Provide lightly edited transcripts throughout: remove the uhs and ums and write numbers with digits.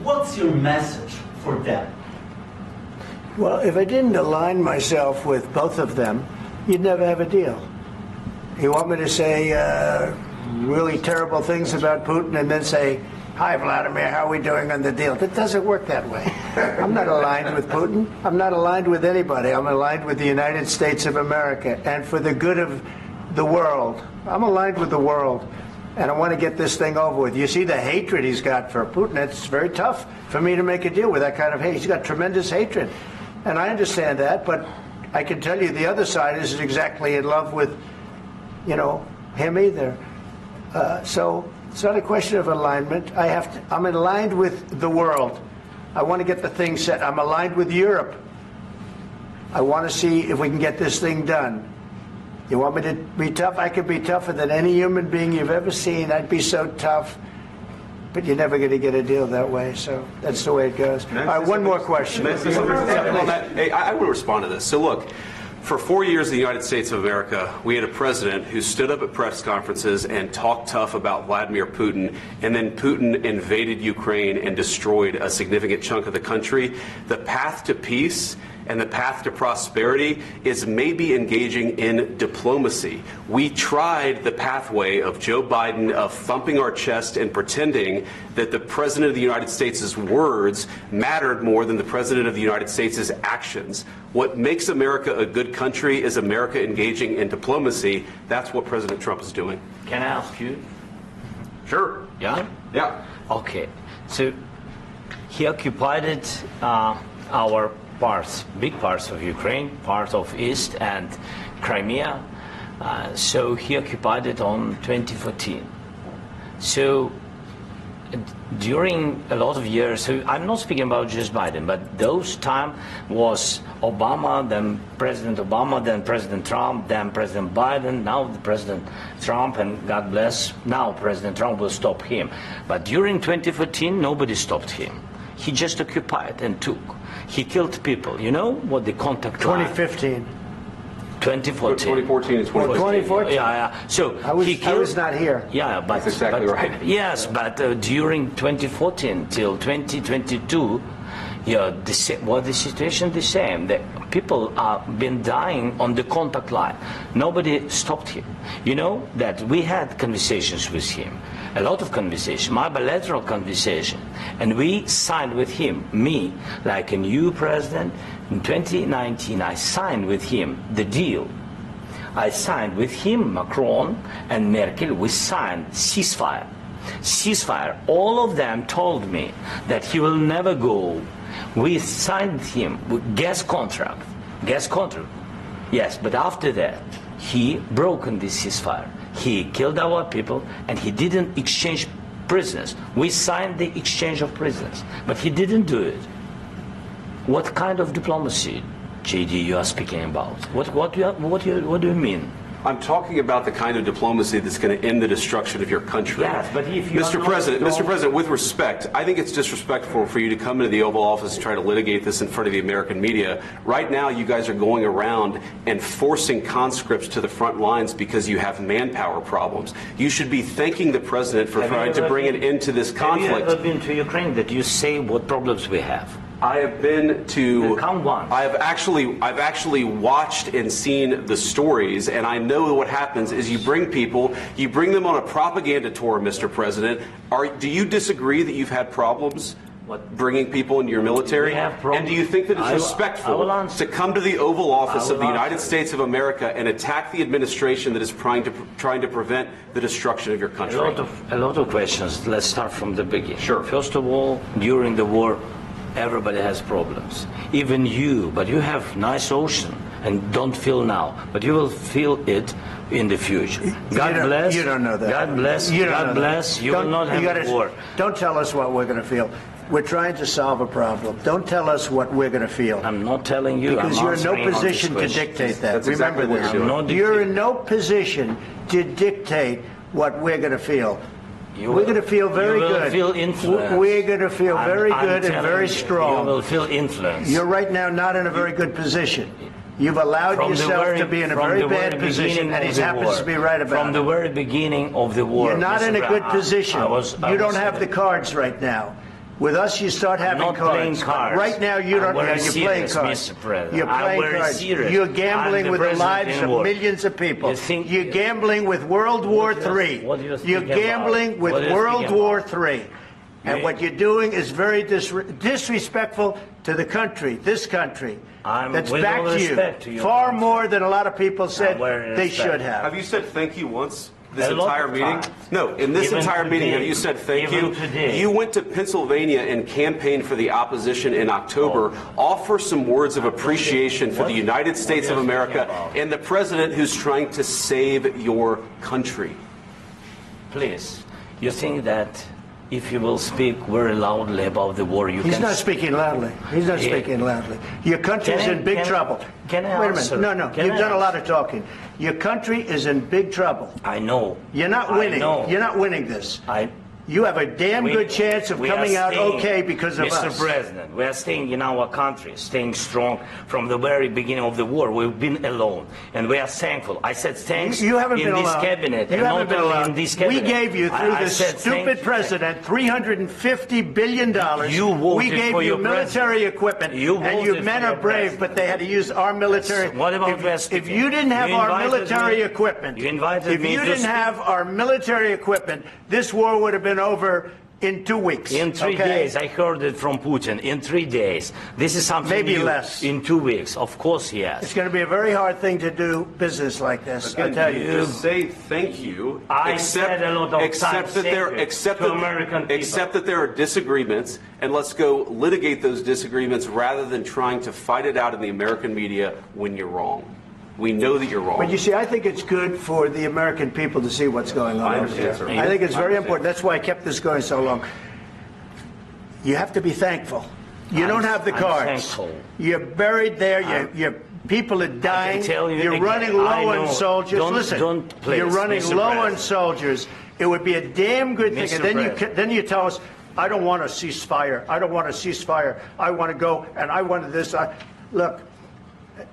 What's your message for them? Well, if I didn't align myself with both of them, you'd never have a deal. You want me to say really terrible things about Putin and then say, "Hi, Vladimir, how are we doing on the deal?" That doesn't work that way. I'm not aligned with Putin. I'm not aligned with anybody. I'm aligned with the United States of America. And for the good of the world, I'm aligned with the world. And I want to get this thing over with. You see the hatred he's got for Putin. It's very tough for me to make a deal with that kind of hate. He's got tremendous hatred. And I understand that, but I can tell you the other side isn't exactly in love with, him either. So it's not a question of alignment. I'm aligned with the world. I want to get the thing set. I'm aligned with Europe. I want to see if we can get this thing done. You want me to be tough? I could be tougher than any human being you've ever seen. I'd be so tough. But you're never going to get a deal that way, so that's the way it goes. All right, one more question. Hey, I want to respond to this. So look, for 4 years in the United States of America, we had a president who stood up at press conferences and talked tough about Vladimir Putin, and then Putin invaded Ukraine and destroyed a significant chunk of the country. The path to peace and the path to prosperity is maybe engaging in diplomacy. We tried the pathway of Joe Biden of thumping our chest and pretending that the President of the United States' words mattered more than the President of the United States' actions. What makes America a good country is America engaging in diplomacy. That's what President Trump is doing. Can I ask you? Sure. Yeah? Yeah. Okay. So he occupied our parts, big parts of Ukraine, part of East and Crimea. So he occupied it on 2014. So during a lot of years, so I'm not speaking about just Biden, but those time was Obama, then President Obama, then President Trump, then President Biden, now the President Trump, and God bless, now President Trump will stop him. But during 2014, nobody stopped him. He just occupied and took. He killed people. You know what the contact 2015. 2014 2014. and 2014. 2014. Yeah. So I was not here. Yeah, but that's exactly right. Yes, but during 2014 till 2022, the situation the same. The people have been dying on the contact line. Nobody stopped him. You know that we had conversations with him, a lot of conversation, my bilateral conversation, and we signed with him, me, like a new president. In 2019, I signed with him the deal. I signed with him, Macron and Merkel, we signed ceasefire. Ceasefire. All of them told me that he will never go. We signed him with gas contract. Yes, but after that, he broken this ceasefire. He killed our people, and he didn't exchange prisoners. We signed the exchange of prisoners, but he didn't do it. What kind of diplomacy, JD, you are speaking about? What do you mean? I'm talking about the kind of diplomacy that's going to end the destruction of your country. Yes, but if you Mr. President, with respect, I think it's disrespectful for you to come into the Oval Office and try to litigate this in front of the American media. Right now, you guys are going around and forcing conscripts to the front lines because you have manpower problems. You should be thanking the President for trying to bring an end to this conflict. Have you ever been to Ukraine that you say what problems we have? I have been to. Count one. I've actually watched and seen the stories, and I know what happens is you bring them on a propaganda tour, Mr. President. Do you disagree that you've had problems bringing people into your military? And do you think that it's respectful to come to the Oval Office of the United States of America and attack the administration that is trying to prevent the destruction of your country? A lot of questions. Let's start from the beginning. Sure. First of all, during the war, everybody has problems, even you, but you have nice ocean and don't feel now, but you will feel it in the future. God bless. You don't know that. God bless. God bless. You will not have a war. Don't tell us what we're going to feel. We're trying to solve a problem. Don't tell us what we're going to feel. I'm not telling you. Because you're in no position to dictate that. That's exactly Remember what this. You're in no position to dictate what we're going to feel. We're going to feel very good. You will feel influence. We're going to feel very good and very strong. You will feel influence. You're right now not in a very good position. You've allowed yourself to be in a very bad position, and he happens to be right about it. From the very beginning of the war. You're not in a good position. You don't have the cards right now. With us, you start having not cards. playing cards. Right now, you don't. I'm very You're playing serious, cards. Mr. President. You're I'm playing very cards. serious. You're I'm gambling the with the president lives in of war. millions of people. You think- You're gambling with World War What do you- III. what do you think You're about? gambling with What do you World think War about? III. And what you're doing is very disrespectful to the country, this country, that's with all backed respect to you your far country. more than a lot of people said very they respect. should have. Have you said thank you once this A lot entire of meeting? times. No, in this Even entire meeting, today. have you said thank Even you? today. You went to Pennsylvania and campaigned for the opposition in October. Offer some words of appreciation for the United States of are you America thinking about? and the president who's trying to save your country. Please, you think that if you will speak very loudly about the war, you He's can... not speaking loudly. He's not Yeah. speaking loudly. Your country is Can I- in big can- trouble. can I Wait a answer? minute. No. Can You've I done a lot answer? of talking. Your country is in big trouble. I know. You're not winning. I know. You're not winning this. I... You have a damn good chance of we are coming out staying, okay because of Mr. us. President, we are staying in our country, staying strong from the very beginning of the war. We've been alone, and we are thankful. I said thanks You haven't in been this alone. cabinet, You and haven't not been only alone. in this cabinet. We gave you, through I this said thank stupid you. president, $350 billion. You voted we gave for you your military president. equipment, You and you voted men for are your brave, president. but they had to use our military. What about West If Bengal? you didn't have You our invited military me- equipment, you invited if me you to didn't speak. have our military equipment, this war would have been over in 2 weeks. In 3 okay? days, I heard it from Putin. In 3 days, this is something Maybe new. less. In 2 weeks, of course, yes. It's going to be a very hard thing to do business like this. I Again, tell you you. just say thank you. I said a lot of times that there, thank you except to that, American people. except that there are disagreements, and let's go litigate those disagreements rather than trying to fight it out in the American media when you're wrong. We know that you're wrong. But you see, I think it's good for the American people to see what's going on I over understand, there. sir. I think it's I very understand. important. That's why I kept this going so long. You have to be thankful. You don't have the I'm cards. thankful. You're buried there. Your people are dying. tell you You're again, running low I know. on soldiers. Don't- Listen, don't, please, you're running Mr. low on President. soldiers. It would be a damn good thing. Mr. And then President. then you tell us, I don't want a ceasefire. I don't want a ceasefire. I want to go and I want this. Look.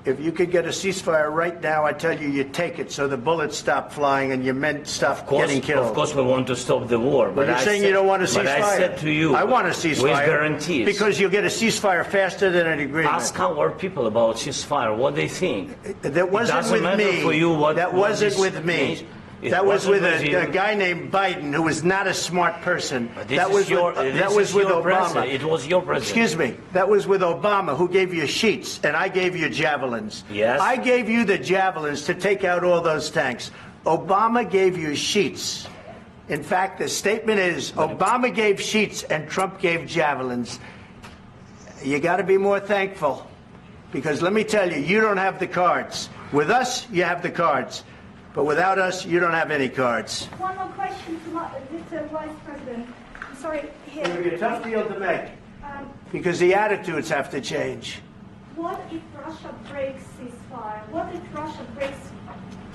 If you could get a ceasefire right now, I tell you, you take it so the bullets stop flying and your men stop getting killed. Of course, we want to stop the war. But you're saying you don't want a ceasefire. But I said to you, I want a ceasefire. with guarantees. Because you'll get a ceasefire faster than an agreement. Ask our people about ceasefire, what they think. That wasn't doesn't with matter me. for you what- that what wasn't this with me. means. It That was wasn't with with you. a guy named Biden, who was not a smart person. But this That is was your- with, this that was is with your Obama. president. It was your president. Excuse me. That was with Obama, who gave you sheets, and I gave you javelins. Yes. I gave you the javelins to take out all those tanks. Obama gave you sheets. In fact, the statement is Obama gave sheets and Trump gave javelins. You got to be more thankful, because let me tell you, you don't have the cards. With us, you have the cards. But without us, you don't have any cards. One more question to Mr. Vice President. I'm sorry, here. It would be a tough deal to make, Um, because the attitudes have to change. what if Russia breaks ceasefire? What if Russia breaks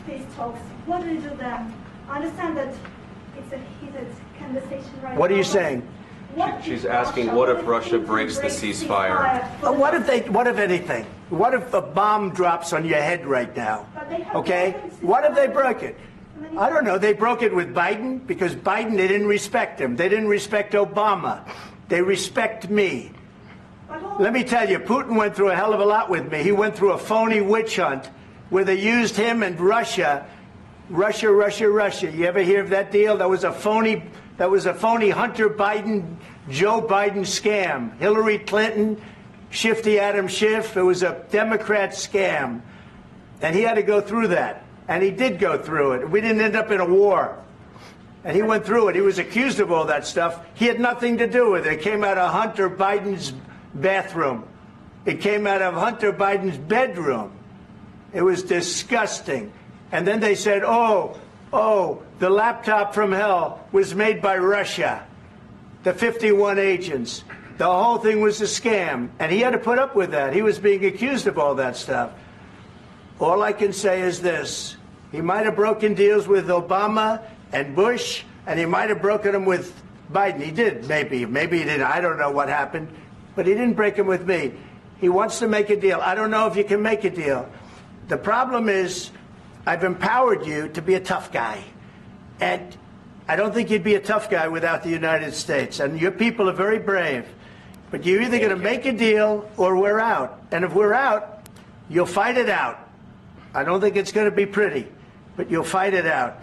peace talks? What do you do then? I understand that it's a heated conversation right now. What are you but saying? what if She's asking, what if Russia Putin breaks the breaks ceasefire? for the- What if anything? What if a bomb drops on your head right now? But they have Okay? weapons. What if they broke it? I don't know. They broke it with Biden, because Biden, they didn't respect him. They didn't respect Obama. They respect me. But all- Let me tell you, Putin went through a hell of a lot with me. He went through a phony witch hunt where they used him and Russia. Russia. You ever hear of that deal? That was a phony Hunter Biden, Joe Biden scam. Hillary Clinton, Shifty Adam Schiff. It was a Democrat scam. And he had to go through that. And he did go through it. We didn't end up in a war. And he went through it. He was accused of all that stuff. He had nothing to do with it. It came out of Hunter Biden's bathroom. It came out of Hunter Biden's bedroom. It was disgusting. And then they said, oh, the laptop from hell was made by Russia. The 51 agents. The whole thing was a scam. And he had to put up with that. He was being accused of all that stuff. All I can say is this. He might have broken deals with Obama and Bush, and he might have broken them with Biden. He did, maybe. Maybe he didn't. I don't know what happened. But he didn't break them with me. He wants to make a deal. I don't know if you can make a deal. The problem is, I've empowered you to be a tough guy. And I don't think you'd be a tough guy without the United States. And your people are very brave. But you're either going to make a deal or we're out. And if we're out, you'll fight it out. I don't think it's going to be pretty, but you'll fight it out.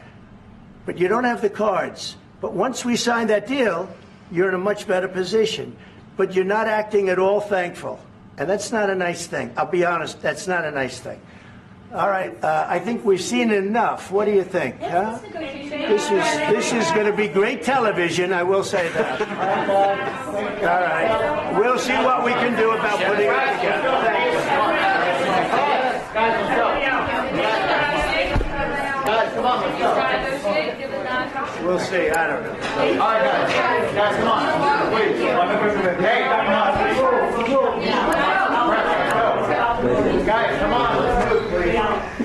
But you don't have the cards. But once we sign that deal, you're in a much better position. But you're not acting at all thankful. And that's not a nice thing. I'll be honest, that's not a nice thing. All right, I think we've seen enough. What do you think? Huh? This is going to be great television, I will say that. All right. We'll see what we can do about putting it together. Thank you. Guys, let's go. Guys, come on, let's go. We'll see. I don't know. All right, guys. Guys, come on. Please. Hey, come on. Guys, come on.